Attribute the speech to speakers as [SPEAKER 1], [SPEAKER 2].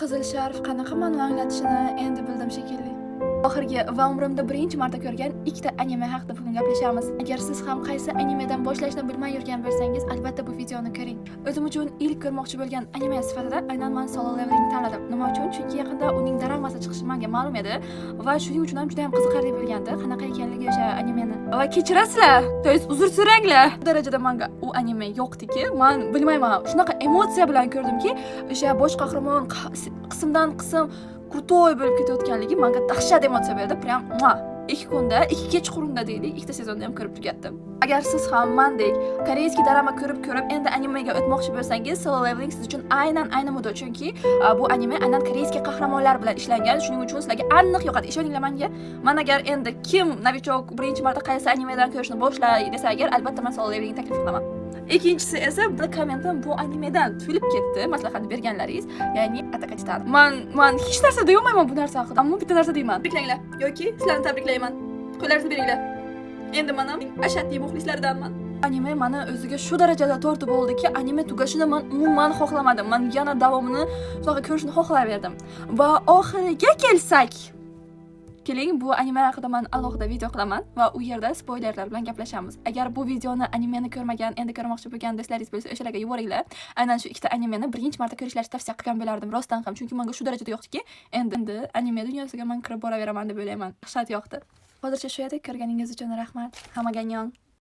[SPEAKER 1] Qizil sharf qanaqa ma'no anglatishini endi bildim shekilli. Oxirgi va umrimda birinchi marta ko'rgan ikkita anime haqida bugun gaplashamiz. Agar siz ham qaysi animedan boshlashni bilmay yurgan bo'lsangiz, albatta bu videoni ko'ring. O'zim uchun ilk ko'rmoqchi bo'lgan anime sifatida aynan men Solo Leveling tanladim. Nima uchun? Chunki yaqinda uning dramasi chiqishi menga ma'lum edi va shuning uchun ham juda ham qiziqarli bo'lgandi. Qanaqa ekanligi o'sha animeni. Va kechirasizlar, to есть uzr so'ranglar. Bu darajada menga u anime yo'qdiki, men bilmayman, shunaqa emotsiya bilan ko'rdimki, o'sha bosh qahramon qismdan qism krutoy bo'lib ketayotganligi menga dahshat emotsiya berdi. Prям 2 kunda, 2 kechqurunda deylik, ikkita sezonni ham ko'rib tugatdim. Agar siz ham mendek koreyskiy drama ko'rib endi animega o'tmoqchi bo'lsangiz, Solo Leveling siz uchun aynan moda, chunki bu anime aynan koreyskiy qahramonlar bilan ishlangan. Shuning uchun sizlarga aniq yoqadi. Ishoninglar menga. Men agar endi kim novichok birinchi marta qaysi animedan ko'rishni boshlaydi desa agar, albatta men Solo Leveling taklif qilaman. Ikkinchisi esa bu kommentim bu animedan tuyulib ketdi, maslahat berganlaringiz, ya'ni Attack on Titan. Men hech narsa deyolmayman bu narsa haqida, ammo bitta narsa deyman. Tabriklanglar yoki sizlarni tabriklayman. Qo'llaringizni beringlar. Endi men ashaddiy muxlislardanman. Anime meni o'ziga shu darajada tortib oldiki, anime tugashini men umuman xohlamadim. Men yana davomini shunaqa ko'rishni xohlayverdim. Va oxiriga kelsak, keling, bu anime haqida men alohida video qilaman va u yerda spoilerlar bilan gaplashamiz. Agar bu videoni animeni ko'rmagan, endi ko'rmoqchi bo'lgan do'stlaringiz bo'lsa, o'shalarga yuboringlar. Aynan shu ikkita animeni birinchi marta ko'rishlarini tavsiya qilgan bo'lardim, rostdan ham, chunki menga shu darajada yoqdiki, endi anime dunyosiga men kirib boraveraman deb o'ylayman. Dahshat yoqdi. Hozircha shu yerda ko'rganingiz uchun rahmat. Hammaga annyeong.